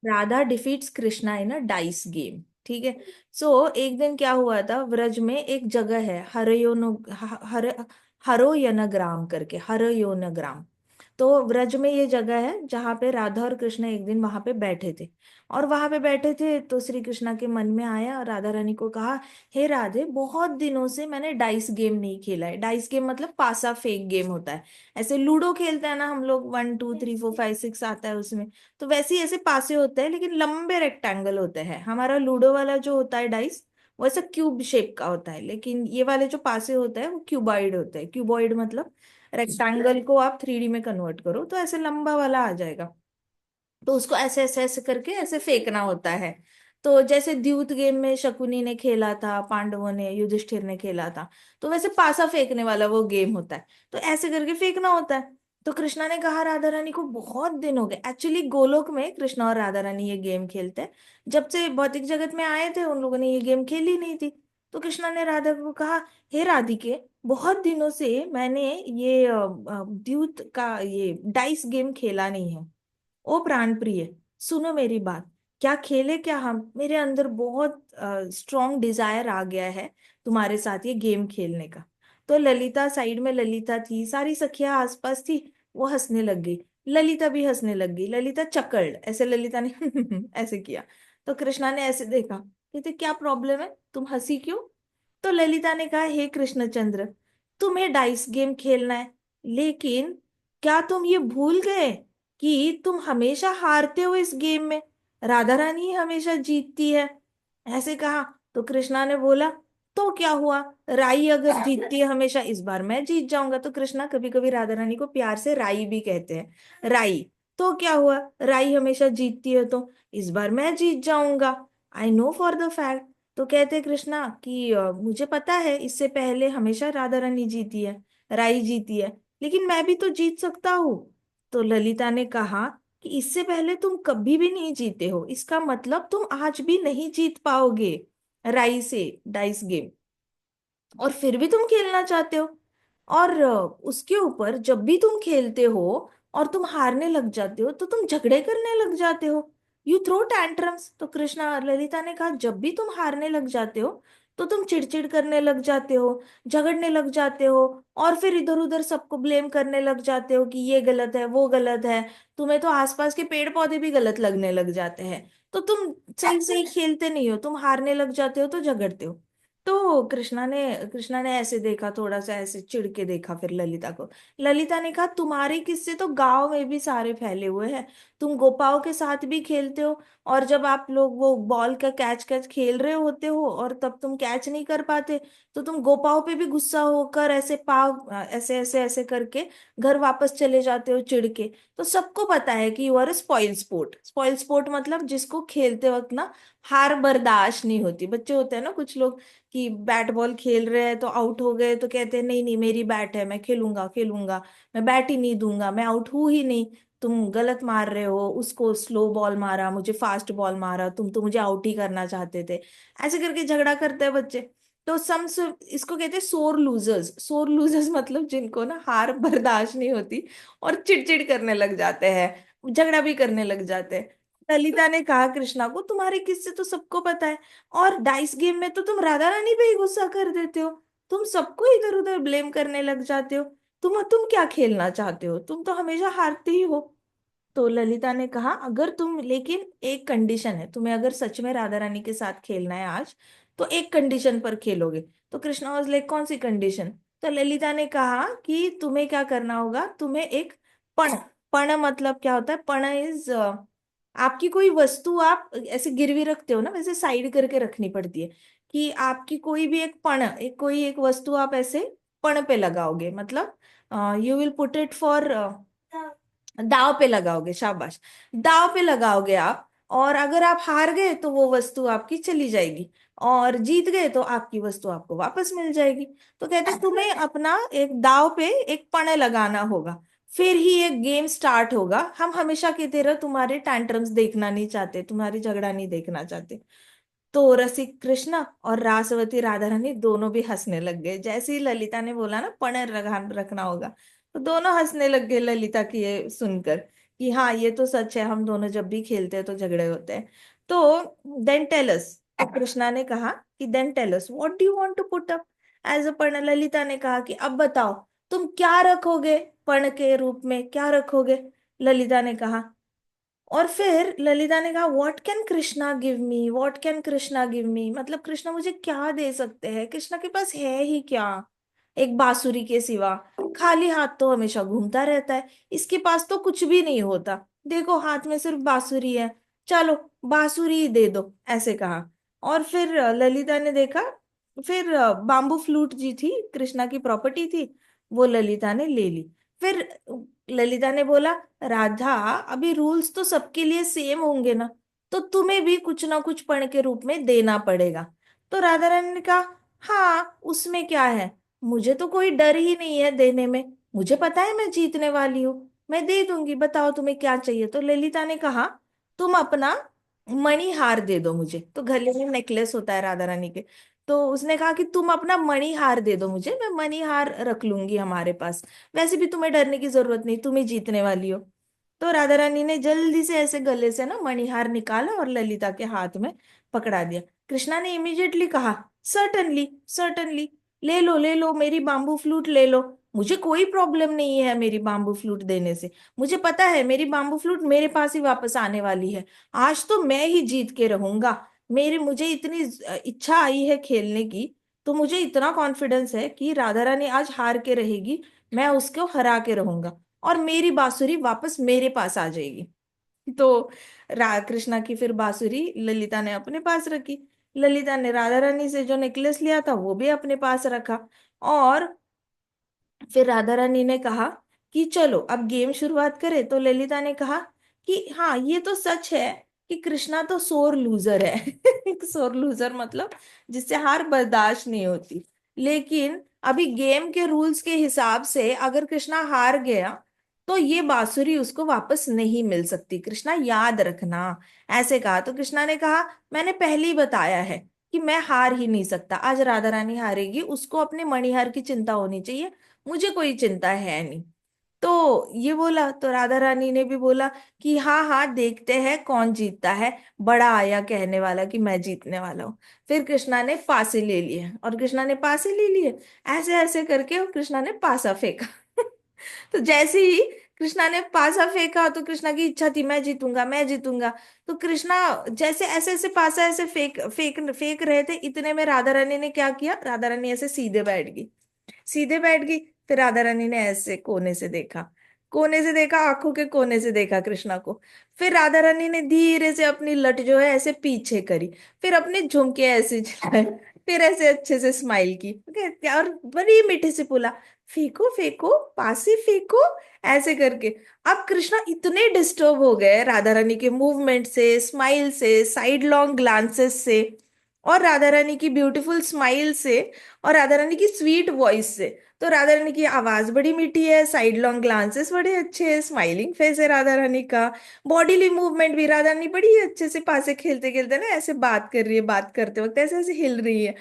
Radha defeats Krishna इन अ dice game. ठीक है। सो एक दिन क्या हुआ था, व्रज में एक जगह है हरयोनो हर हरोयनग्राम करके, हरयोनग्राम। तो व्रज में ये जगह है जहाँ पे राधा और कृष्ण एक दिन वहां पे बैठे थे। और वहां पे बैठे थे तो श्री कृष्णा के मन में आया और राधा रानी को कहा, हे राधे, बहुत दिनों से मैंने डाइस गेम नहीं खेला है। डाइस गेम मतलब पासा फेक गेम होता है। ऐसे लूडो खेलते हैं ना हम लोग, 1 2 3 4 5 6 आता है उसमें। तो वैसे ही ऐसे पासे होते हैं लेकिन लंबे रेक्टेंगल होते हैं। हमारा लूडो वाला जो होता है डाइस, वो ऐसा क्यूब शेप का होता है, लेकिन ये वाले जो पासे होते हैं वो क्यूबॉइड होते हैं। क्यूबॉइड मतलब रेक्टेंगल को आप 3D में कन्वर्ट करो तो ऐसे लंबा वाला आ जाएगा। तो उसको ऐसे ऐसे ऐसे करके ऐसे फेंकना होता है। तो जैसे द्यूत गेम में शकुनी ने खेला था, पांडवों ने, युधिष्ठिर ने खेला था, तो वैसे पासा फेंकने वाला वो गेम होता है। तो ऐसे करके फेंकना होता है। तो कृष्णा ने कहा राधा रानी को, बहुत दिन हो गए। एक्चुअली गोलोक में कृष्णा और राधा रानी ये गेम खेलते हैं। जब से भौतिक जगत में आए थे उन लोगों ने ये गेम खेली नहीं थी। तो कृष्णा ने राधा को कहा, हे राधिके, बहुत दिनों से मैंने ये द्यूत का ये डाइस गेम खेला नहीं है। ओ प्राण प्रिय, सुनो मेरी बात। क्या खेले क्या हम? मेरे अंदर बहुत स्ट्रॉन्ग डिजायर आ गया है तुम्हारे साथ ये गेम खेलने का। तो ललिता, साइड में ललिता थी, सारी सखियां आसपास थी, वो हंसने लग गई। ललिता भी हंसने लग गई। ललिता चकल्ड ऐसे, ललिता ने ऐसे किया। तो कृष्णा ने ऐसे देखा, कहते क्या प्रॉब्लम है, तुम हंसी क्यों? तो ललिता ने कहा, हे कृष्णचंद्र, तुम्हें डाइस गेम खेलना है, लेकिन क्या तुम ये भूल गए कि तुम हमेशा हारते हो इस गेम में? राधा रानी ही हमेशा जीतती है। ऐसे कहा। तो कृष्णा ने बोला, तो क्या हुआ, राई अगर जीतती है हमेशा, इस बार मैं जीत जाऊंगा। तो कृष्णा कभी कभी राधा रानी को प्यार से राई भी कहते हैं, राई। तो क्या हुआ, राई हमेशा जीतती है तो इस बार मैं जीत जाऊंगा। I know for the fact. तो कहते कृष्णा कि मुझे पता है इससे पहले हमेशा राधा रानी जीती है, राई जीती है, लेकिन मैं भी तो जीत सकता हूँ। तो ललिता ने कहा कि इससे पहले तुम कभी भी नहीं जीते हो, इसका मतलब तुम आज भी नहीं जीत पाओगे राई से डाइस गेम, और फिर भी तुम खेलना चाहते हो। और उसके ऊपर जब भी तुम खेलते हो और तुम हारने लग जाते हो तो तुम झगड़े करने लग जाते हो, यू थ्रो टैंट्रम्स। तो कृष्णा और ललिता ने कहा, जब भी तुम हारने लग जाते हो तो तुम चिड़चिड़ करने लग जाते हो, झगड़ने लग जाते हो, और फिर इधर उधर सबको ब्लेम करने लग जाते हो कि ये गलत है वो गलत है। तुम्हें तो आसपास के पेड़ पौधे भी गलत लगने लग जाते हैं। तो तुम सही सही खेलते नहीं हो, तुम हारने लग जाते हो तो झगड़ते हो। तो कृष्णा ने ऐसे देखा, थोड़ा सा ऐसे चिढ़ के देखा फिर ललिता को। ललिता ने कहा, तुम्हारे किस्से तो गांव में भी सारे फैले हुए हैं। तुम गोपाओं के साथ भी खेलते हो, और जब आप लोग वो बॉल का कैच कैच खेल रहे होते हो और तब तुम कैच नहीं कर पाते, तो तुम गोपाओं पे भी गुस्सा होकर ऐसे पाव ऐसे ऐसे ऐसे करके घर वापस चले जाते हो चिढ़ के। तो सबको पता है कि you are spoil sport. Spoil sport मतलब जिसको खेलते वक्त ना हार बर्दाश्त नहीं होती। बच्चे होते हैं ना कुछ लोग, कि बैट बॉल खेल रहे हैं तो आउट हो गए तो कहते हैं, नहीं नहीं मेरी बैट है, मैं खेलूंगा खेलूंगा, मैं बैट ही नहीं दूंगा, मैं आउट हूं ही नहीं। तुम गलत मार रहे हो, उसको स्लो बॉल मारा, मुझे फास्ट बॉल मारा, तुम तो मुझे आउट ही करना चाहते थे। ऐसे करके झगड़ा करते हैं बच्चे। तो इसको कहते हैं सोर लूजर्स। सोर लूजर्स मतलब जिनको ना हार बर्दाश्त नहीं होती और चिड़चिड़ करने लग जाते हैं, झगड़ा भी करने लग जाते हैं। ललिता ने कहा कृष्णा को, तुम्हारे किस्से तो सबको पता है, और डाइस गेम में तो तुम राधा रानी पे ही गुस्सा कर देते हो, तुम सबको इधर उधर ब्लेम करने लग जाते हो। तुम क्या खेलना चाहते हो, तुम तो हमेशा हारते ही हो। तो ललिता ने कहा, अगर तुम, लेकिन एक कंडीशन है, तुम्हें अगर सच में राधा रानी के साथ खेलना है आज, तो एक कंडीशन पर खेलोगे। तो कृष्णा वाज लाइक, कौन सी कंडीशन? तो ललिता ने कहा कि तुम्हें क्या करना होगा, तुम्हें एक पण, पण मतलब क्या होता है, पण इज, आपकी कोई वस्तु आप ऐसे गिरवी रखते हो ना, वैसे साइड करके रखनी पड़ती है। कि आपकी कोई भी एक पण, एक कोई एक वस्तु आप ऐसे पण पे लगाओगे, मतलब you will put it for, दाव पे लगाओगे, शाबाश, दाव पे लगाओगे आप। और अगर आप हार गए तो वो वस्तु आपकी चली जाएगी, और जीत गए तो आपकी वस्तु आपको वापस मिल जाएगी। तो कहते हैं, तुम्हें अपना एक दाव पे एक पणे लगाना होगा, फिर ही एक गेम स्टार्ट होगा। हम हमेशा की तरह तुम्हारे टैंट्रम्स देखना नहीं चाहते, तुम्हारी झगड़ा नहीं देखना चाहते। तो रसिक कृष्णा और रासवती राधा रानी दोनों भी हंसने लग गए। जैसे ही ललिता ने बोला ना, पणर रखना होगा, तो दोनों हंसने लग गए ललिता की ये सुनकर, कि हाँ ये तो सच है, हम दोनों जब भी खेलते हैं तो झगड़े होते हैं। तो देन टेल अस, तो कृष्णा ने कहा कि then tell us what do you want to put up as a पर्ण। ललिता ने कहा कि अब बताओ तुम क्या रखोगे, पर्ण के रूप में क्या रखोगे, ललिता ने कहा। और फिर ललिता ने कहा what can Krishna give me, what can Krishna give me, मतलब कृष्णा मुझे क्या दे सकते हैं, कृष्णा के पास है ही क्या, एक बांसुरी के सिवा, खाली हाथ तो हमेशा घूमता रहता है, इसके पास तो कुछ भी नहीं होता, देखो हाथ में सिर्फ बांसुरी है, चलो बांसुरी ही दे दो, ऐसे कहा। और फिर ललिता ने देखा, फिर बाम्बू फ्लूट जी थी, कृष्णा की प्रॉपर्टी थी, वो ललिता ने ले ली। फिर ललिता ने बोला राधा अभी रूल्स तो सबके लिए सेम होंगे ना, तो तुम्हें भी कुछ ना कुछ पढ़ के रूप में देना पड़ेगा। तो राधा रानी ने कहा हाँ उसमें क्या है, मुझे तो कोई डर ही नहीं है देने में, मुझे पता है मैं जीतने वाली हूँ, मैं दे दूंगी, बताओ तुम्हें क्या चाहिए। तो ललिता ने कहा तुम अपना मणि हार दे दो मुझे, तो गले में नेकलेस होता है राधा रानी के, तो उसने कहा कि तुम अपना मणि हार दे दो मुझे, मैं मणि हार रख लूंगी हमारे पास, वैसे भी तुम्हें डरने की जरूरत नहीं, तुम ही जीतने वाली हो। तो राधा रानी ने जल्दी से ऐसे गले से ना मणिहार निकाला और ललिता के हाथ में पकड़ा दिया। कृष्णा ने इमीडिएटली कहा सर्टनली सर्टनली, ले लो मेरी बाम्बू फ्लूट ले लो, मुझे कोई प्रॉब्लम नहीं है मेरी बाम्बू फ्लूट देने से, मुझे पता है मेरी बाम्बू फ्लूट मेरे पास ही वापस आने वाली है, आज तो मैं ही जीत के रहूंगा, मेरी मुझे इतनी इच्छा आई है खेलने की, तो मुझे इतना कॉन्फिडेंस है कि राधा रानी आज हार के रहेगी, मैं उसको हरा के रहूंगा और मेरी बांसुरी वापस मेरे पास आ जाएगी। तो कृष्णा की फिर बांसुरी ललिता ने अपने पास रखी, ललिता ने राधा रानी से जो नेकलेस लिया था वो भी अपने पास रखा। और फिर राधा रानी ने कहा कि चलो अब गेम शुरुआत करें। तो ललिता ने कहा कि हाँ ये तो सच है कि कृष्णा तो सोर लूजर है सोर लूजर मतलब जिससे हार बर्दाश्त नहीं होती, लेकिन अभी गेम के रूल्स के हिसाब से अगर कृष्णा हार गया तो ये बांसुरी उसको वापस नहीं मिल सकती, कृष्णा याद रखना, ऐसे कहा। तो कृष्णा ने कहा मैंने पहले ही बताया है कि मैं हार ही नहीं सकता, आज राधा रानी हारेगी, उसको अपने मणिहार की चिंता होनी चाहिए, मुझे कोई चिंता है नहीं। तो ये बोला तो राधा रानी ने भी बोला कि हाँ हाँ देखते हैं कौन जीतता है, बड़ा आया कहने वाला कि मैं जीतने वाला हूँ। फिर कृष्णा ने पासे ले लिए और कृष्णा ने पासे ले लिए, ऐसे ऐसे करके और कृष्णा ने पासा फेंका तो जैसे ही कृष्णा ने पासा फेंका तो कृष्णा की इच्छा थी मैं जीतूंगा मैं जीतूंगा, तो कृष्णा जैसे ऐसे ऐसे पासा ऐसे फेंक फेंक फेंक रहे थे, इतने में राधा रानी ने क्या किया, राधा रानी ऐसे सीधे बैठ गई, सीधे बैठ गई। फिर राधा रानी ने ऐसे कोने से देखा, कोने से देखा, आंखों के कोने से देखा कृष्णा को। फिर राधा रानी ने धीरे से अपनी लट जो है ऐसे पीछे करी, फिर अपने झुमके ऐसे चलाए, फिर ऐसे अच्छे से स्माइल की, ओके, और बड़ी मीठे से बोला फेंको फेंको पासी फेंको, ऐसे करके। अब कृष्णा इतने डिस्टर्ब हो गए राधा रानी के मूवमेंट से, स्माइल से, साइड लॉन्ग ग्लांसेस से, और राधा रानी की ब्यूटीफुल स्माइल से, और राधा रानी की स्वीट वॉइस से। तो राधा रानी की आवाज बड़ी मीठी है, साइड लॉन्ग ग्लांसेस बड़े अच्छे हैं, स्माइलिंग फेस है राधा रानी का, बॉडीली मूवमेंट भी राधा रानी बड़ी अच्छे से पासे खेलते खेलते ना ऐसे बात कर रही है, बात करते वक्त ऐसे ऐसे हिल रही है।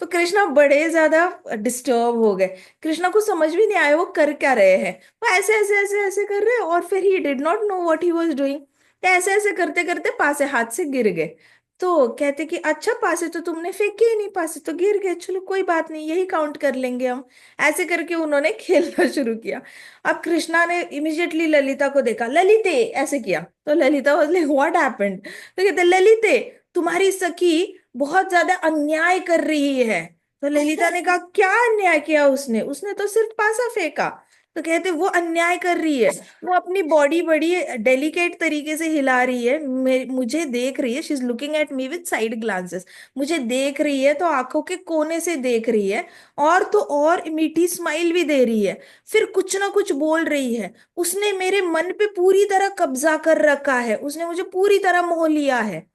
तो कृष्णा बड़े ज्यादा डिस्टर्ब हो गए, कृष्णा को समझ भी नहीं आया वो कर क्या रहे हैं, वो ऐसे ऐसे ऐसे ऐसे कर रहे हैं और फिर he did not know what he was doing, ऐसे ऐसे करते करते पासे हाथ से गिर गए। तो कहते कि अच्छा पासे तो तुमने फेंके ही नहीं, पासे तो गिर गए, चलो कोई बात नहीं यही काउंट कर लेंगे हम, ऐसे करके उन्होंने खेलना शुरू किया। अब कृष्णा ने इमिजिएटली ललिता को देखा, ललिते ऐसे किया, तो Lalita was like what happened, तो कहते ललिते तुम्हारी सखी बहुत ज्यादा अन्याय कर रही है। तो ललिता ने कहा क्या अन्याय किया उसने, उसने तो सिर्फ पासा फेंका। तो कहते वो अन्याय कर रही है, वो अपनी बॉडी बड़ी डेलिकेट तरीके से हिला रही है, मुझे देख रही है, she is looking at me with side glances, मुझे देख रही है तो आंखों के कोने से देख रही है, और तो और मीठी स्माइल भी दे रही है, फिर कुछ ना कुछ बोल रही है, उसने मेरे मन पे पूरी तरह कब्जा कर रखा है, उसने मुझे पूरी तरह मोह लिया है,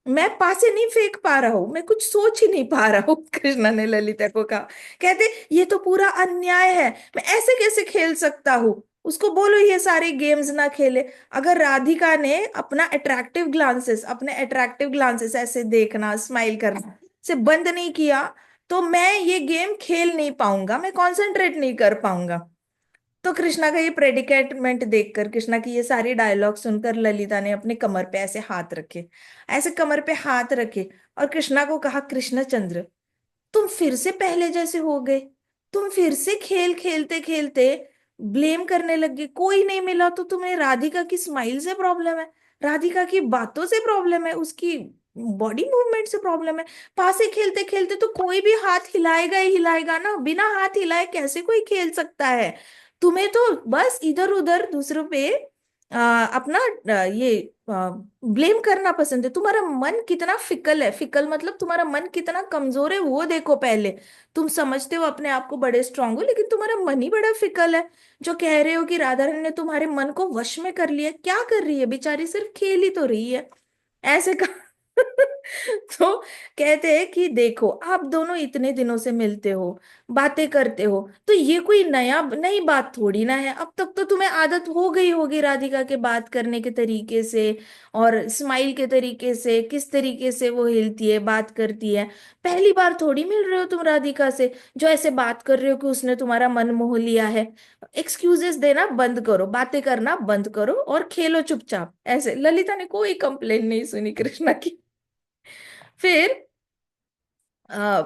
मैं पासे नहीं फेंक पा रहा हूं, मैं कुछ सोच ही नहीं पा रहा हूँ कृष्णा ने ललिता को कहा। कहते ये तो पूरा अन्याय है, मैं ऐसे कैसे खेल सकता हूँ, उसको बोलो ये सारे गेम्स ना खेले। अगर राधिका ने अपना अट्रैक्टिव ग्लांसेस, अपने अट्रैक्टिव ग्लांसेस ऐसे देखना स्माइल करना से बंद नहीं किया तो मैं ये गेम खेल नहीं पाऊंगा, मैं कंसंट्रेट नहीं कर पाऊंगा। तो कृष्णा का ये प्रेडिकेटमेंट देखकर, कृष्णा की ये सारी डायलॉग सुनकर ललिता ने अपने कमर पे ऐसे हाथ रखे, ऐसे कमर पे हाथ रखे, और कृष्णा को कहा, कृष्णचंद्र, तुम फिर से पहले जैसे हो गए। तुम फिर से खेल खेलते खेलते ब्लेम करने लग गए। कोई नहीं मिला तो तुम्हें राधिका की स्माइल से प्रॉब्लम है, राधिका की बातों से प्रॉब्लम है, उसकी बॉडी मूवमेंट से प्रॉब्लम है। पासे खेलते खेलते तो कोई भी हाथ हिलाएगा ही हिलाएगा ना, बिना हाथ हिलाए कैसे कोई खेल सकता है। तुम्हें तो बस इधर उधर दूसरों पे अपना ये ब्लेम करना पसंद है। तुम्हारा मन कितना फिकल है, फिकल मतलब तुम्हारा मन कितना कमजोर है वो देखो पहले। तुम समझते हो अपने आप को बड़े स्ट्रांग हो, लेकिन तुम्हारा मन ही बड़ा फिकल है। जो कह रहे हो कि राधा रानी ने तुम्हारे मन को वश में कर लिया, क्या कर रही है बेचारी, सिर्फ खेल ही तो रही है, ऐसे कहा। तो कहते हैं कि देखो, आप दोनों इतने दिनों से मिलते हो, बातें करते हो, तो ये कोई नया नई बात थोड़ी ना है। अब तक तो तुम्हें आदत हो गई होगी राधिका के बात करने के तरीके से, और स्माइल के तरीके से, किस तरीके से वो हिलती है, बात करती है। पहली बार थोड़ी मिल रहे हो तुम राधिका से, जो ऐसे बात कर रहे हो कि उसने तुम्हारा मन मोह लिया है। एक्सक्यूजेस देना बंद करो, बातें करना बंद करो, और खेलो चुपचाप। ऐसे ललिता ने कोई कंप्लेन नहीं सुनी कृष्णा की। फिर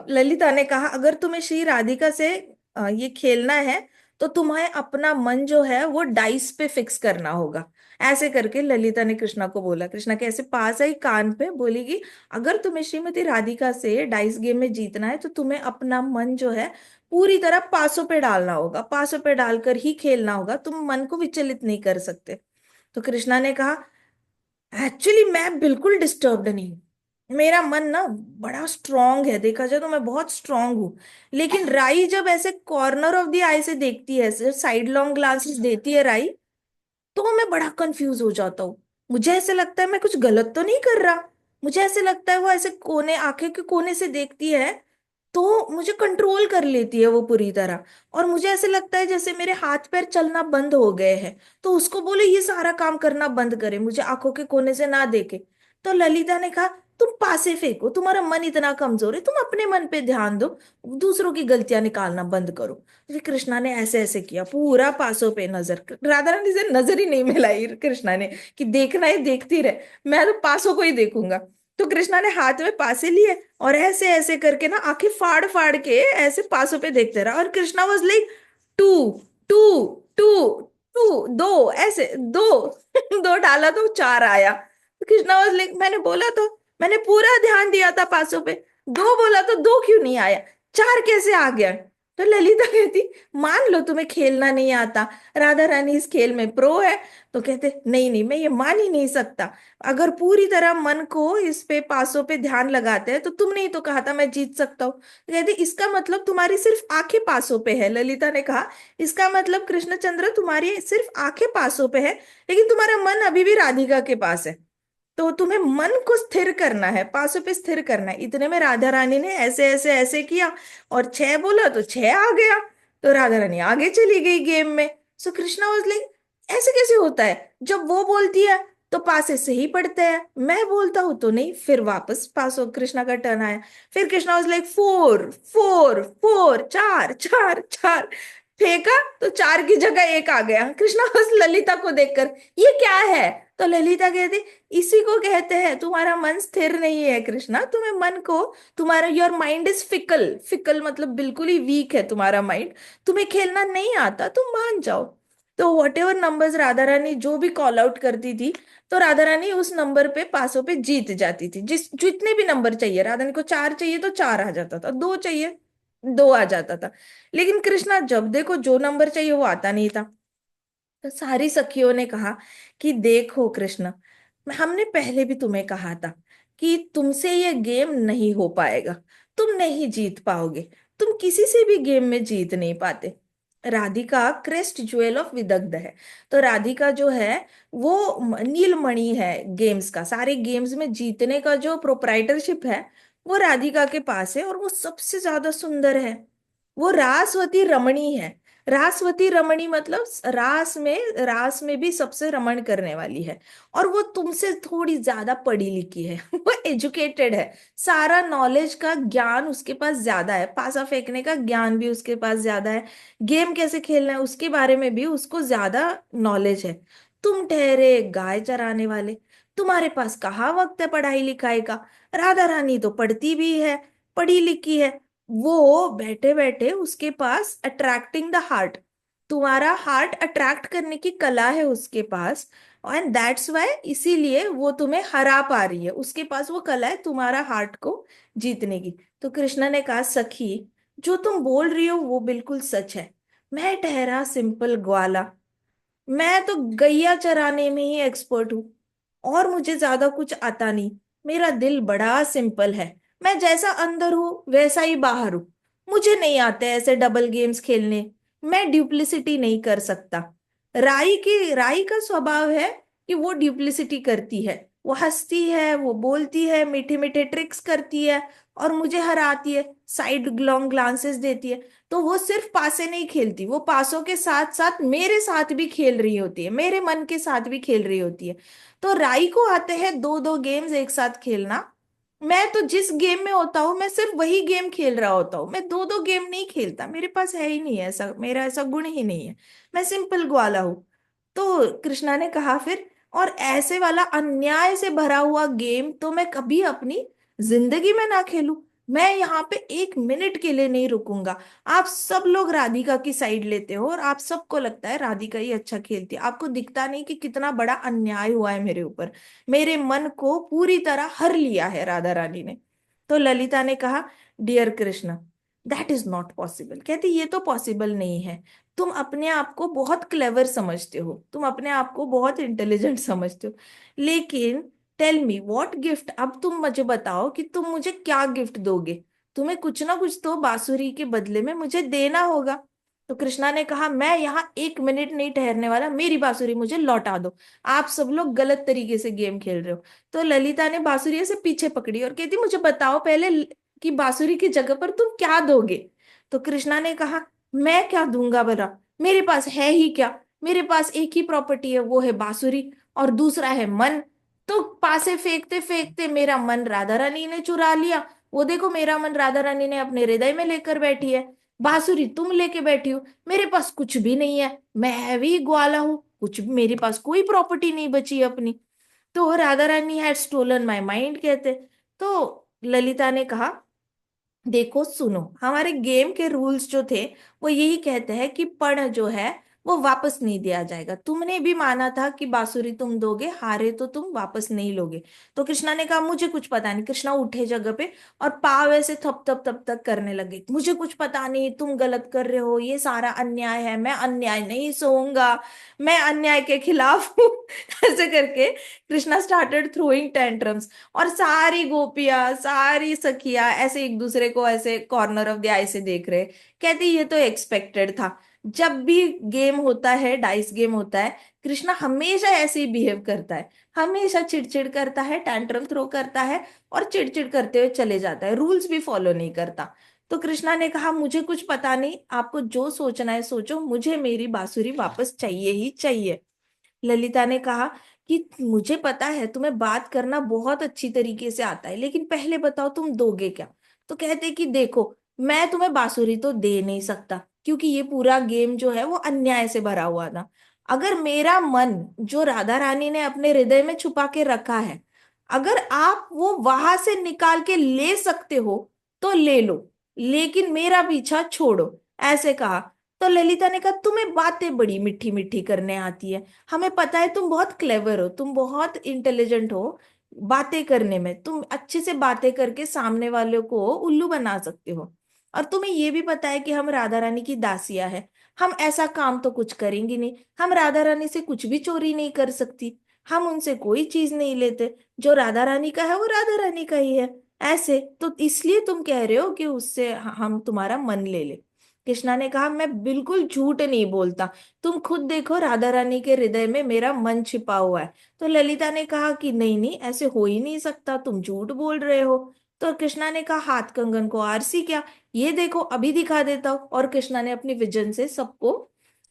ललिता ने कहा, अगर तुम्हें श्री राधिका से ये खेलना है, तो तुम्हें अपना मन जो है वो डाइस पे फिक्स करना होगा। ऐसे करके ललिता ने कृष्णा को बोला। कृष्णा के ऐसे पास आई कान पे, बोली कि अगर तुम्हें श्रीमती राधिका से डाइस गेम में जीतना है, तो तुम्हें अपना मन जो है पूरी तरह पासों पे डालना होगा, पासों पे डालकर ही खेलना होगा, तुम मन को विचलित नहीं कर सकते। तो कृष्णा ने कहा, एक्चुअली मैं बिल्कुल डिस्टर्ब्ड नहीं हूं, मेरा मन ना बड़ा स्ट्रांग है, देखा जाए तो मैं बहुत स्ट्रांग हूँ। लेकिन राई जब ऐसे कॉर्नर ऑफ द आई से देखती है, साइड लॉन्ग ग्लांसेस देती है राई, तो मैं बड़ा कंफ्यूज हो जाता हूँ। मुझे ऐसे लगता है मैं कुछ गलत तो नहीं कर रहा। मुझे ऐसे लगता है वो ऐसे कोने, आंखें के कोने से देखती है, तो मुझे कंट्रोल कर लेती है वो पूरी तरह। और मुझे ऐसे लगता है जैसे मेरे हाथ पैर चलना बंद हो गए हैं, तो उसको बोले ये सारा काम करना बंद करे, मुझे आंखों के कोने से ना देखे। तो ललिता ने कहा, तुम पासे फेंको, तुम्हारा मन इतना कमजोर है, तुम अपने मन पे ध्यान दो, दूसरों की गलतियां निकालना बंद करो। फिर कृष्णा ने ऐसे ऐसे किया, पूरा पासों पे नजर, राधा रानी से नजर ही नहीं मिलाई कृष्णा ने, कि देखना है देखती रहे, मैं तो पासों को ही देखूंगा। तो कृष्णा ने हाथ में पासे लिए, और ऐसे ऐसे करके ना आंखें फाड़ फाड़ के ऐसे पासों पे देखते रहा, और Krishna was like, two, two, two, two, दो, ऐसे दो। दो डाला तो चार आया। तो कृष्णा वाज लाइक, मैंने बोला तो, मैंने पूरा ध्यान दिया था पासों पे, दो बोला तो दो क्यों नहीं आया, चार कैसे आ गया। तो ललिता कहती, मान लो तुम्हें खेलना नहीं आता, राधा रानी इस खेल में प्रो है। तो कहते, नहीं नहीं, मैं ये मान ही नहीं सकता। अगर पूरी तरह मन को इस पे पासों पे ध्यान लगाते हैं, तो तुमने ही तो कहा था मैं जीत सकता हूँ। तो कहते, इसका मतलब तुम्हारी सिर्फ आंखें पासों पे है। ललिता ने कहा, इसका मतलब कृष्णचंद्र तुम्हारी सिर्फ आंखें पासों पे है, लेकिन तुम्हारा मन अभी भी राधिका के पास है। तो तुम्हें मन को स्थिर करना है, पासों पे स्थिर करना है। इतने में राधा रानी ने ऐसे ऐसे ऐसे किया, और छह बोला तो छह आ गया। तो राधा रानी आगे चली गई गेम में। सो कृष्णा वाज लाइक, ऐसे कैसे होता है, जब वो बोलती है तो पासे से ही पढ़ते हैं, मैं बोलता हूं तो नहीं। फिर वापस पासो कृष्णा का टर्न आया। फिर Krishna was like, four, four, four, चार, चार, चार। फेंका तो चार की जगह एक आ गया। कृष्णा बस ललिता को देखकर, ये क्या है। तो ललिता कहती, इसी को कहते हैं तुम्हारा मन स्थिर नहीं है कृष्णा, तुम्हें मन को, तुम्हारा your mind is fickle, fickle मतलब बिल्कुल ही वीक है तुम्हारा माइंड, तुम्हें खेलना नहीं आता, तुम मान जाओ। तो what ever numbers Radha Rani जो भी कॉल आउट करती थी, तो राधा रानी उस नंबर पे पासों पे जीत जाती थी। जिस जितने भी नंबर चाहिए, राधा रानी को चार चाहिए तो चार आ जाता था, दो चाहिए दो आ जाता था। लेकिन कृष्णा जब देखो जो नंबर चाहिए वो आता नहीं था। तो सारी सखियों ने कहा कि देखो कृष्ण, हमने पहले भी तुम्हें कहा था कि तुमसे ये गेम नहीं हो पाएगा, तुम नहीं जीत पाओगे, तुम किसी से भी गेम में जीत नहीं पाते। Radhika crest jewel of Vidagdha है। तो राधिका जो है वो नीलमणि है गेम्स का, सारे गेम्स में जीतने का जो प्रोप्राइटरशिप है वो राधिका के पास है, और वो सबसे ज्यादा सुंदर है। वो रासवती रमणी है। रासवती रमणी मतलब रास में भी सबसे रमण करने वाली है। और वो तुमसे थोड़ी ज्यादा पढ़ी लिखी है वो एजुकेटेड है। सारा नॉलेज का ज्ञान उसके पास ज्यादा है, पासा फेंकने का ज्ञान भी उसके पास ज्यादा है, गेम कैसे खेलना है उसके बारे में भी उसको ज्यादा नॉलेज है। तुम ठहरे गाय चराने वाले, तुम्हारे पास कहाँ वक्त है पढ़ाई लिखाई का। राधा रानी तो पढ़ती भी है, पढ़ी लिखी है। वो बैठे बैठे उसके पास अट्रैक्टिंग द हार्ट, तुम्हारा हार्ट अट्रैक्ट करने की कला है उसके पास। एंड दैट्स वाई, इसीलिए वो तुम्हें हरा पा रही है, उसके पास वो कला है तुम्हारा हार्ट को जीतने की। तो कृष्णा ने कहा, सखी जो तुम बोल रही हो वो बिल्कुल सच है। मैं ठहरा सिंपल ग्वाला, मैं तो गैया चराने में ही एक्सपर्ट हूँ, और मुझे ज्यादा कुछ आता नहीं। मेरा दिल बड़ा सिंपल है, मैं जैसा अंदर हूँ वैसा ही बाहर हूँ। मुझे नहीं आते ऐसे डबल गेम्स खेलने, मैं ड्यूप्लिसिटी नहीं कर सकता। राई का स्वभाव है कि वो ड्यूप्लिसिटी करती है, वो हंसती है, वो बोलती है, मीठे मीठे ट्रिक्स करती है, और मुझे हराती है, साइड लॉन्ग ग्लांसेस देती है। तो वो सिर्फ पासे नहीं खेलती, वो पासों के साथ साथ मेरे साथ भी खेल रही होती है, मेरे मन के साथ भी खेल रही होती है। तो राई को आते हैं दो दो गेम्स एक साथ खेलना। मैं तो जिस गेम में होता हूँ मैं सिर्फ वही गेम खेल रहा होता हूँ, मैं दो दो गेम नहीं खेलता, मेरे पास है ही नहीं है ऐसा, मेरा ऐसा गुण ही नहीं है। मैं सिंपल ग्वाला हूँ। तो कृष्णा ने कहा फिर, और ऐसे वाला अन्याय से भरा हुआ गेम तो मैं कभी अपनी जिंदगी में ना खेलूं। मैं यहाँ पे एक मिनट के लिए नहीं रुकूंगा। आप सब लोग राधिका की साइड लेते हो, और आप सबको लगता है राधिका ही अच्छा खेलती है, आपको दिखता नहीं कि कितना बड़ा अन्याय हुआ है मेरे ऊपर। मेरे मन को पूरी तरह हर लिया है राधा रानी ने। तो ललिता ने कहा, dear Krishna, that is not possible. कहती ये तो पॉसिबल नहीं है। तुम अपने आप को बहुत क्लेवर समझते हो, तुम अपने आप को बहुत इंटेलिजेंट समझते हो, लेकिन टेल मी व्हाट गिफ्ट, अब तुम मुझे बताओ कि तुम मुझे क्या गिफ्ट दोगे। तुम्हें कुछ ना कुछ तो बांसुरी के बदले में मुझे देना होगा। तो कृष्णा ने कहा, मैं यहाँ एक मिनट नहीं ठहरने वाला, मेरी बांसुरी मुझे लौटा दो। आप सब लोग गलत तरीके से गेम खेल रहे हो। तो ललिता ने बांसुरी से पीछे पकड़ी और कहती, मुझे बताओ पहले कि बांसुरी की जगह पर तुम क्या दोगे। तो कृष्णा ने कहा, मैं क्या दूंगा भला, मेरे पास है ही क्या। मेरे पास एक ही प्रॉपर्टी है, वो है बांसुरी, और दूसरा है मन। तो पासे फेंकते फेंकते मेरा मन राधा रानी ने चुरा लिया। वो देखो मेरा मन राधा रानी ने अपने हृदय में लेकर बैठी है, बांसुरी तुम लेके बैठी हो। मेरे पास कुछ भी नहीं है, मैं भी ग्वाला हूँ, कुछ भी मेरे पास कोई प्रॉपर्टी नहीं बची अपनी। तो Radha Rani had stolen my mind कहते। तो ललिता ने कहा, देखो सुनो, हमारे गेम के रूल्स जो थे वो यही कहते हैं कि पण जो है वो वापस नहीं दिया जाएगा। तुमने भी माना था कि बांसुरी तुम दोगे, हारे तो तुम वापस नहीं लोगे। तो कृष्णा ने कहा, मुझे कुछ पता नहीं। कृष्णा उठे जगह पे और पाव ऐसे थप थप थप तक करने लगे, मुझे कुछ पता नहीं, तुम गलत कर रहे हो, ये सारा अन्याय है, मैं अन्याय नहीं सहूंगा, मैं अन्याय के खिलाफ हूँ ऐसे करके कृष्णा स्टार्टेड थ्रोइंग टेंट्रम्स। और सारी गोपियां, सारी सखियां ऐसे एक दूसरे को ऐसे कॉर्नर ऑफ द आई से देख रहे। कहती ये तो एक्सपेक्टेड था, जब भी गेम होता है, डाइस गेम होता है, कृष्णा हमेशा ऐसे ही बिहेव करता है, हमेशा चिड़चिड़ करता है, टैंट्रम थ्रो करता है, और चिड़चिड़ करते हुए चले जाता है, रूल्स भी फॉलो नहीं करता। तो कृष्णा ने कहा, मुझे कुछ पता नहीं, आपको जो सोचना है सोचो, मुझे मेरी बांसुरी वापस चाहिए ही चाहिए। ललिता ने कहा कि मुझे पता है तुम्हें बात करना बहुत अच्छी तरीके से आता है, लेकिन पहले बताओ तुम दोगे क्या। तो कहते कि देखो, मैं तुम्हें बांसुरी तो दे नहीं सकता, क्योंकि ये पूरा गेम जो है वो अन्याय से भरा हुआ था। अगर मेरा मन जो राधा रानी ने अपने हृदय में छुपा के रखा है, अगर आप वो वहां से निकाल के ले सकते हो तो ले लो, लेकिन मेरा पीछा छोड़ो, ऐसे कहा। तो ललिता ने कहा, तुम्हें बातें बड़ी मीठी मीठी करने आती है, हमें पता है तुम बहुत क्लेवर हो, तुम बहुत इंटेलिजेंट हो, बातें करने में तुम अच्छे से बातें करके सामने वाले को उल्लू बना सकते हो। और तुम्हें ये भी पता है कि हम राधा रानी की दासियां हैं, हम ऐसा काम तो कुछ करेंगे नहीं, हम राधा रानी से कुछ भी चोरी नहीं कर सकती, हम उनसे कोई चीज नहीं लेते, जो राधा रानी का है वो राधा रानी का ही है। ऐसे तो इसलिए तुम कह रहे हो कि उससे हम तुम्हारा मन ले ले। कृष्णा ने कहा, मैं बिल्कुल झूठ नहीं बोलता, तुम खुद देखो राधा रानी के हृदय में मेरा मन छिपा हुआ है। तो ललिता ने कहा कि नहीं नहीं, ऐसे हो ही नहीं सकता, तुम झूठ बोल रहे हो। तो कृष्णा ने कहा, हाथ कंगन को आरसी क्या, ये देखो अभी दिखा देता हूँ। और कृष्णा ने अपनी विजन से सबको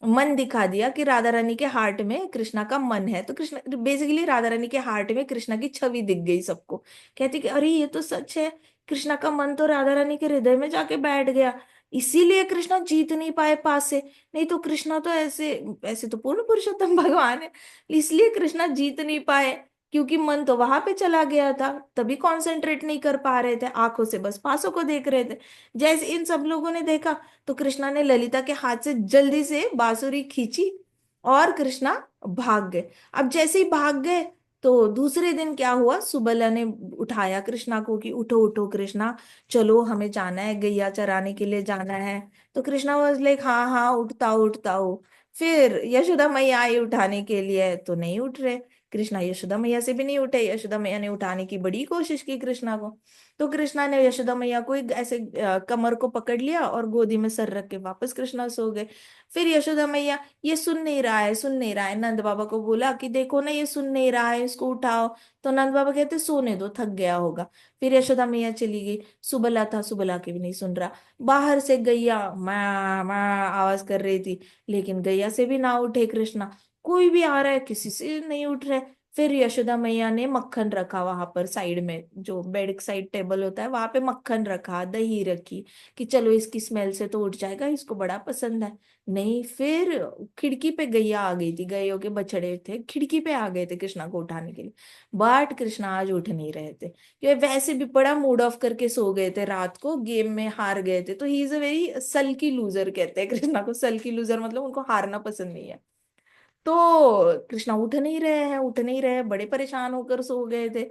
मन दिखा दिया कि राधा रानी के हार्ट में कृष्णा का मन है। तो कृष्णा बेसिकली राधा रानी के हार्ट में कृष्णा की छवि दिख गई सबको। कहती कि अरे ये तो सच है, कृष्णा का मन तो राधा रानी के हृदय में जाके बैठ गया, इसीलिए कृष्णा जीत नहीं पाए पास से। नहीं तो कृष्णा तो ऐसे, ऐसे तो पूर्ण पुरुषोत्तम भगवान है, इसलिए कृष्णा जीत नहीं पाए, क्योंकि मन तो वहां पे चला गया था, तभी कंसंट्रेट नहीं कर पा रहे थे, आंखों से बस पासों को देख रहे थे। जैसे इन सब लोगों ने देखा, तो कृष्णा ने ललिता के हाथ से जल्दी से बांसुरी खींची और कृष्णा भाग गए। अब जैसे ही भाग गए, तो दूसरे दिन क्या हुआ, सुबला ने उठाया कृष्णा को कि उठो उठो कृष्णा, चलो हमें जाना है, गैया चराने के लिए जाना है। तो कृष्णा वाज लाइक हाँ हाँ उठता हूँ उठता हूँ। फिर यशोदा मैया आई उठाने के लिए, तो नहीं उठ रहे कृष्णा, यशोदा मैया से भी नहीं उठे। यशोदा मैया ने उठाने की बड़ी कोशिश की कृष्णा को। तो कृष्णा ने यशोदा मैया को एक ऐसे कमर को पकड़ लिया और गोदी में सर रख के वापस कृष्णा सो गए। फिर यशोदा मैया, ये सुन नहीं रहा है, सुन नहीं रहा है, नंद बाबा को बोला कि देखो ना ये सुन नहीं रहा है, इसको उठाओ। तो नंद बाबा कहते सोने दो, थक गया होगा। फिर यशोदा मैया चली गई। सुबला था, सुबला के भी नहीं सुन रहा। बाहर से गैया माँ माँ आवाज कर रही थी, लेकिन गैया से भी ना उठे कृष्णा। कोई भी आ रहा है, किसी से नहीं उठ रहे। फिर यशोदा मैया ने मक्खन रखा वहां पर साइड में, जो बेड साइड टेबल होता है वहां पे मक्खन रखा, दही रखी, कि चलो इसकी स्मेल से तो उठ जाएगा, इसको बड़ा पसंद है। नहीं, फिर खिड़की पे गैया आ गई थी, गैयों के बछड़े थे, खिड़की पे आ गए थे कृष्णा को उठाने के लिए। बट कृष्णा आज उठ नहीं रहे थे, क्योंकि वैसे भी बड़ा मूड ऑफ करके सो गए थे, रात को गेम में हार गए थे। तो he is a very sulky loser, कहते हैं कृष्णा को सल्की लूजर, मतलब उनको हारना पसंद नहीं है। तो कृष्णा उठ नहीं रहे हैं, उठ नहीं रहे हैं, बड़े परेशान होकर सो गए थे।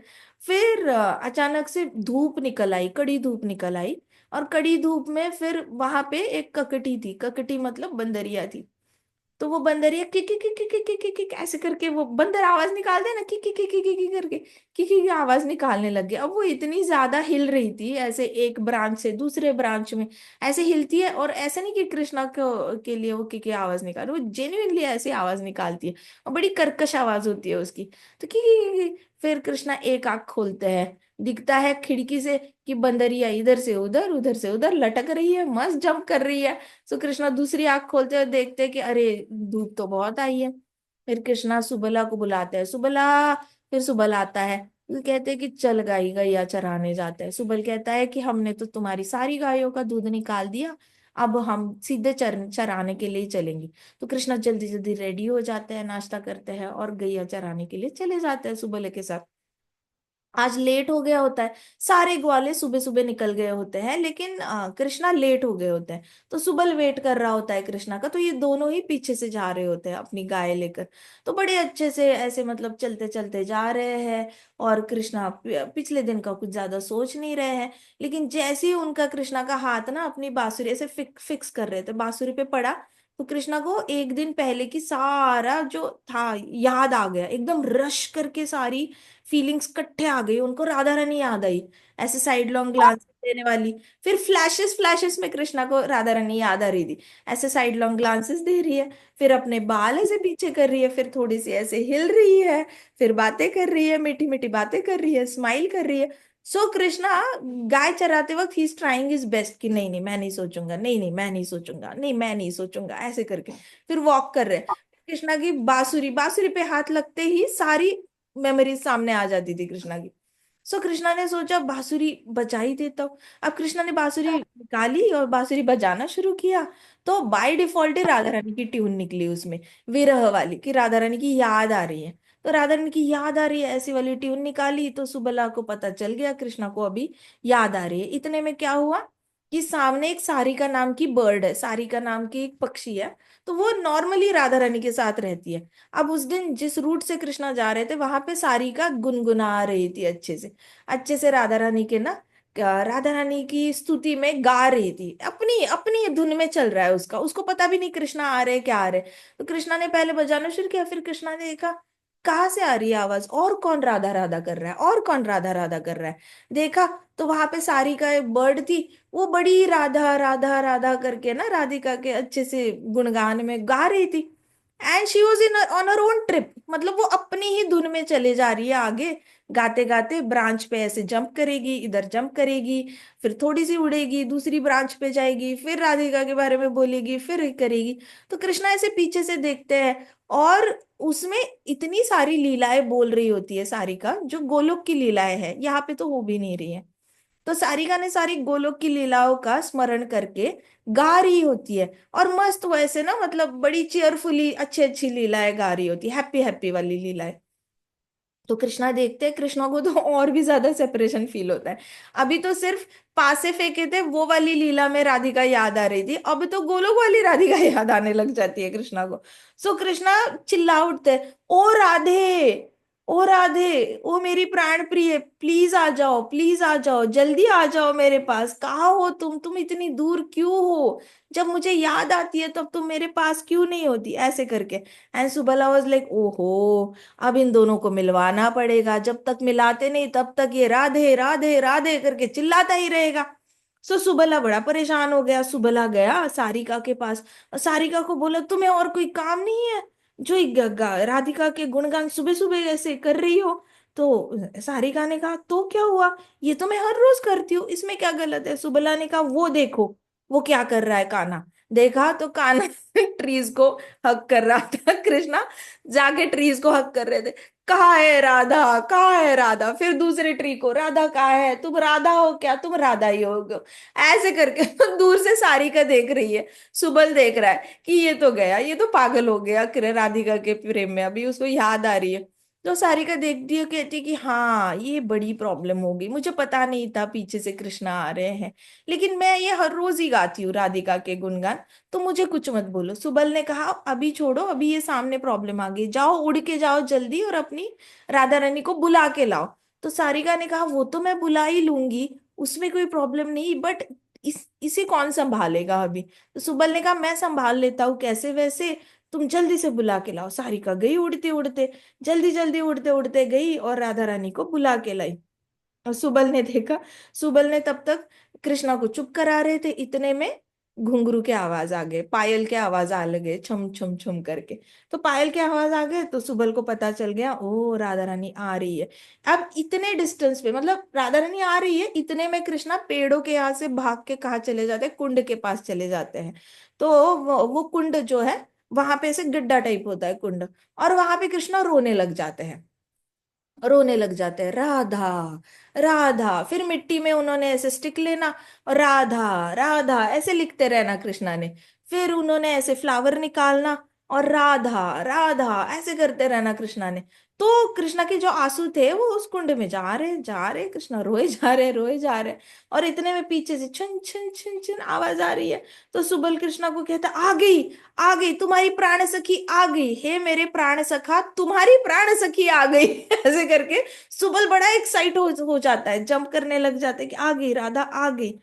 फिर अचानक से धूप निकल आई, कड़ी धूप निकल आई। और कड़ी धूप में फिर वहां पे एक ककटी थी, ककटी मतलब बंदरिया थी। तो वो बंदरिया किक ऐसे करके, वो बंदर आवाज निकालते हैं ना, किक करके, की आवाज निकालने लग गया। अब वो इतनी ज्यादा हिल रही थी, ऐसे एक ब्रांच से दूसरे ब्रांच में ऐसे हिलती है, और ऐसे नहीं कि कृष्णा को के लिए वो की आवाज निकाल, वो जेन्युइनली ऐसी आवाज निकालती है, और बड़ी कर्कश आवाज होती है उसकी। तो की फिर कृष्णा एक आंख खोलते हैं, दिखता है खिड़की से कि बंदरिया इधर से उधर, उधर से उधर लटक रही है, मस्त जंप कर रही है। तो कृष्णा दूसरी आंख खोलते हुए देखते हैं कि अरे धूप तो बहुत आई है। फिर कृष्णा सुबला को बुलाते हैं, सुबला। फिर सुबल आता है। तो कहते हैं कि चल गाई गैया चराने जाते हैं। सुबल कहता है कि हमने तो तुम्हारी सारी गायों का दूध निकाल दिया, अब हम सीधे चराने के लिए ही चलेंगे। तो कृष्णा जल्दी जल्दी रेडी हो जाते हैं, नाश्ता करते हैं और गैया चराने के लिए चले जाते हैं सुबल के साथ। आज लेट हो गया होता है, सारे ग्वाले सुबह सुबह निकल गए होते हैं, लेकिन कृष्णा लेट हो गए होते हैं। तो सुबल वेट कर रहा होता है कृष्णा का, तो ये दोनों ही पीछे से जा रहे होते हैं अपनी गाय लेकर। तो बड़े अच्छे से ऐसे मतलब चलते चलते जा रहे हैं। और कृष्णा पिछले दिन का कुछ ज्यादा सोच नहीं रहे हैं। लेकिन जैसे ही उनका कृष्णा का हाथ ना अपनी बांसुरी ऐसे फिक्स कर रहे थे बांसुरी पे पड़ा, तो कृष्णा को एक दिन पहले की सारा जो था याद आ गया, एकदम रश करके सारी फीलिंग्स इकट्ठे आ गई उनको, राधा रानी याद आई, ऐसे साइड लॉन्ग ग्लांस देने वाली। फिर फ्लैशेस फ्लैशेस में कृष्णा को राधा रानी याद आ रही थी, ऐसे साइड लॉन्ग ग्लांसेस दे रही है, फिर अपने बाल ऐसे पीछे कर रही है, फिर थोड़ी सी ऐसे हिल रही है, फिर बातें कर रही है, मीठी मीठी बातें कर रही है, स्माइल कर रही है। सो कृष्णा गाय चराते वक्त he is trying is best कि नहीं नहीं मैं नहीं सोचूंगा, नहीं नहीं मैं नहीं सोचूंगा, नहीं मैं नहीं सोचूंगा, ऐसे करके फिर वॉक कर रहे हैं। कृष्णा की बांसुरी बांसुरी पे हाथ लगते ही सारी मेमोरीज सामने आ जाती थी कृष्णा की। सो कृष्णा ने सोचा बांसुरी बजा ही देता हूँ। अब कृष्णा ने बांसुरी निकाली और बांसुरी बजाना शुरू किया। तो बाय डिफॉल्ट ही राधा रानी की ट्यून निकली उसमें, विरह वाली, कि राधा रानी की याद आ रही है। तो राधा रानी की याद आ रही है ऐसी वाली ट्यून निकाली, तो सुबला को पता चल गया कृष्णा को अभी याद आ रही है। इतने में क्या हुआ कि सामने एक सारिका नाम की बर्ड है, सारिका नाम की एक पक्षी है। तो वो नॉर्मली राधा रानी के साथ रहती है। अब उस दिन जिस रूट से कृष्णा जा रहे थे वहां पे सारिका गुनगुना रही थी अच्छे से राधा रानी के ना, राधा रानी की स्तुति में गा रही थी, अपनी अपनी धुन में चल रहा है उसका, उसको पता भी नहीं कृष्णा आ रहे क्या आ रहे। तो कृष्णा ने पहले बजाना शुरू किया, फिर कृष्णा ने देखा कहाँ से आ रही है आवाज, और कौन राधा राधा कर रहा है, और कौन राधा राधा कर रहा है। देखा तो वहां पे सारिका एक बर्ड थी, वो बड़ी राधा राधा राधा करके ना राधिका के अच्छे से गुणगान में गा रही थी। And she was in on her own trip, मतलब वो अपनी ही धुन में चले जा रही है आगे, गाते गाते ब्रांच पे ऐसे जंप करेगी, इधर जंप करेगी, फिर थोड़ी सी उड़ेगी, दूसरी ब्रांच पे जाएगी, फिर राधिका के बारे में बोलेगी, फिर ये करेगी। तो कृष्णा ऐसे पीछे से देखते हैं, और उसमें इतनी सारी लीलाएं बोल रही होती है सारिका, जो गोलोक की लीलाएं है, यहाँ पे तो हो भी नहीं रही है। तो सारिका ने सारी गोलोक की लीलाओं का स्मरण करके गा रही होती है, और मस्त वैसे ना, मतलब बड़ी चेयरफुली अच्छी अच्छी लीलाएं गा रही होती है, हैप्पी हैप्पी वाली लीलाएं। तो कृष्णा देखते हैं, कृष्णा को तो और भी ज्यादा सेपरेशन फील होता है। अभी तो सिर्फ पासे फेंके थे वो वाली लीला में राधिका याद आ रही थी, अब तो गोलोक वाली राधिका याद आने लग जाती है कृष्णा को। सो कृष्णा चिल्ला उठते हैं, ओ राधे, ओ राधे, ओ मेरी प्राण प्रिय, प्लीज आ जाओ, प्लीज आ जाओ, जल्दी आ जाओ मेरे पास, कहाँ हो तुम इतनी दूर क्यों हो, जब मुझे याद आती है तब तुम मेरे पास क्यों नहीं होती, ऐसे करके। एंड सुबला वाज लाइक, ओहो, अब इन दोनों को मिलवाना पड़ेगा, जब तक मिलाते नहीं तब तक ये राधे राधे राधे करके चिल्लाता ही रहेगा। सो सुबला बड़ा परेशान हो गया, सुबला गया सारिका के पास, और सारिका को बोला, तुम्हें और कोई काम नहीं है जो ये राधिका के गुणगान सुबह सुबह ऐसे कर रही हो। तो सारिका ने कहा, तो क्या हुआ, ये तो मैं हर रोज करती हूँ, इसमें क्या गलत है। सुबला ने कहा, वो देखो वो क्या कर रहा है कान्हा। देखा तो कान्हा ट्रीज को हक कर रहा था, कृष्णा जाके ट्रीज को हक कर रहे थे। कहाँ है राधा, कहाँ है राधा, फिर दूसरे ट्री को, राधा कहाँ है, तुम राधा हो क्या, तुम राधा ही हो, ऐसे करके। दूर से सारिका देख रही है, सुबल देख रहा है कि ये तो गया, ये तो पागल हो गया राधिका के प्रेम में, अभी उसको याद आ रही है। तो सारिका देखती है, कहती है कि हाँ ये बड़ी प्रॉब्लम होगी, मुझे पता नहीं था पीछे से कृष्णा आ रहे हैं, लेकिन मैं ये हर रोज ही गाती हूँ राधिका के गुणगान, तो मुझे कुछ मत बोलो। सुबल ने कहा, अभी छोड़ो, अभी ये सामने प्रॉब्लम आ गई, जाओ उड़ के जाओ जल्दी और अपनी राधा रानी को बुला के लाओ। तो सारिका ने कहा, वो तो मैं बुला ही लूंगी, उसमें कोई प्रॉब्लम नहीं, बट इसे कौन संभालेगा अभी। तो सुबल ने कहा, मैं संभाल लेता हूँ कैसे वैसे, तुम जल्दी से बुला के लाओ। सारिका गई उड़ते उड़ते, जल्दी जल्दी उड़ते उड़ते गई और राधा रानी को बुला के लाई। और सुबल ने देखा, सुबल ने तब तक कृष्णा को चुप करा रहे थे, इतने में घुंघरू के आवाज आ गए, पायल के आवाज आ लगे, छम छम छम करके। तो पायल के आवाज आ गए तो सुबल को पता चल गया, ओ राधा रानी आ रही है। अब इतने डिस्टेंस पे, मतलब राधा रानी आ रही है इतने में, कृष्णा पेड़ों के यहाँ से भाग के कहा चले जाते हैं, कुंड के पास चले जाते हैं। तो वो कुंड जो है, वहां पे ऐसे गड्ढा टाइप होता है कुंड, और वहां पे कृष्णा रोने लग जाते हैं, रोने लग जाते हैं, राधा राधा, फिर मिट्टी में उन्होंने ऐसे स्टिक लेना, और राधा राधा ऐसे लिखते रहना कृष्णा ने, फिर उन्होंने ऐसे फ्लावर निकालना, और राधा राधा ऐसे करते रहना कृष्णा ने। तो कृष्णा के जो आंसू थे वो उस कुंड में जा रहे, कृष्णा रोए जा रहे, रोए जा रहे। और इतने में पीछे से छन छन छन छन आवाज आ रही है। तो सुबल कृष्णा को कहता, आ गई, आ गई तुम्हारी प्राण सखी आ गई, हे मेरे प्राण सखा तुम्हारी प्राण सखी आ गई। ऐसे करके सुबल बड़ा एक्साइट हो जाता है, जंप करने लग जाता है कि आ गई राधा आ गई।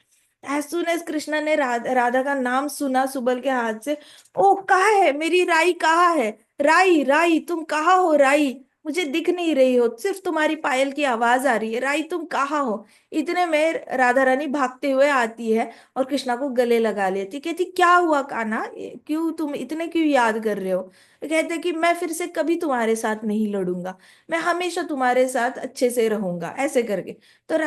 एज सुन एज कृष्णा ने राधा का नाम सुना सुबल के हाथ से, ओ कहाँ है मेरी राई, कहाँ है राई, राई तुम कहाँ हो राई, मुझे दिख नहीं रही हो, सिर्फ तुम्हारी पायल की आवाज आ रही है, राई तुम कहाँ हो। इतने में राधा रानी भागते हुए आती है, और कृष्णा को गले लगा लेती, कहती, क्या हुआ कान्हा, क्यों तुम इतने क्यों याद कर रहे हो। कहते कि मैं फिर से कभी तुम्हारे साथ नहीं लड़ूंगा, मैं हमेशा तुम्हारे साथ अच्छे से रहूंगा, ऐसे करके। तो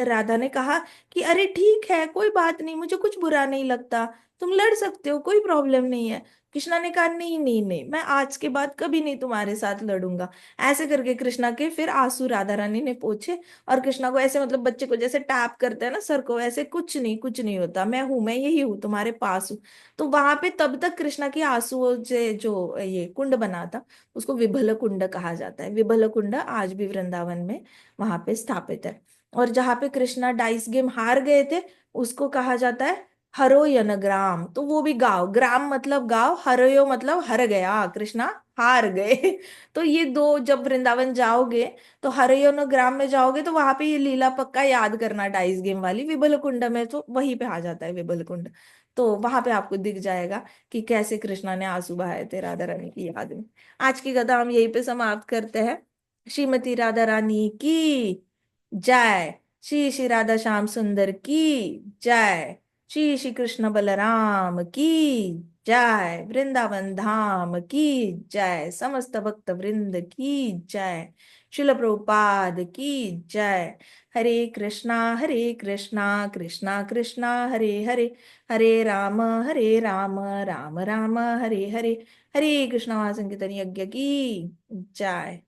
राधा ने कहा कि अरे ठीक है, कोई बात नहीं, मुझे कुछ बुरा नहीं लगता, तुम लड़ सकते हो, कोई प्रॉब्लम नहीं है। कृष्णा ने कहा, नहीं नहीं नहीं, मैं आज के बाद कभी नहीं तुम्हारे साथ लड़ूंगा। ऐसे करके कृष्णा के फिर आंसू राधा रानी ने पोंछे, और कृष्णा को ऐसे, मतलब बच्चे को जैसे टैप करते हैं ना सर को, ऐसे, कुछ नहीं कुछ नहीं होता, मैं हूं, मैं यही हूँ तुम्हारे पास हूँ। तो वहां पे तब तक कृष्णा के आंसुओं से जो ये कुंड बना था, उसको विभल कुंड कहा जाता है। विभल कुंड आज भी वृंदावन में वहां पे स्थापित है। और जहाँ पे कृष्णा डाइस गेम हार गए थे, उसको कहा जाता है हरोयन ग्राम, तो वो भी गांव, ग्राम मतलब गांव, हरयो मतलब हर गया, कृष्णा हार गए। तो ये दो, जब वृंदावन जाओगे तो हरयोन ग्राम में जाओगे तो वहां पे ये लीला पक्का याद करना, डाइस गेम वाली, विबल कुंड में तो वहीं पे आ जाता है विबल कुंड। तो वहां पे आपको दिख जाएगा कि कैसे कृष्णा ने आंसू बहाए थे राधा रानी की याद में। आज की कथा हम यहीं पे समाप्त करते हैं। श्रीमती राधा रानी की जय, श्री श्री राधा श्याम सुंदर की जय। श्री श्री कृष्ण बलराम की जय, वृंदावन धाम की जय, समस्त भक्त वृंद की जय, शिल प्रभुपाद की जय। हरे कृष्णा कृष्णा कृष्णा हरे हरे, हरे राम राम राम हरे हरे। हरे कृष्णा महासंकीर्तन यज्ञ की जय।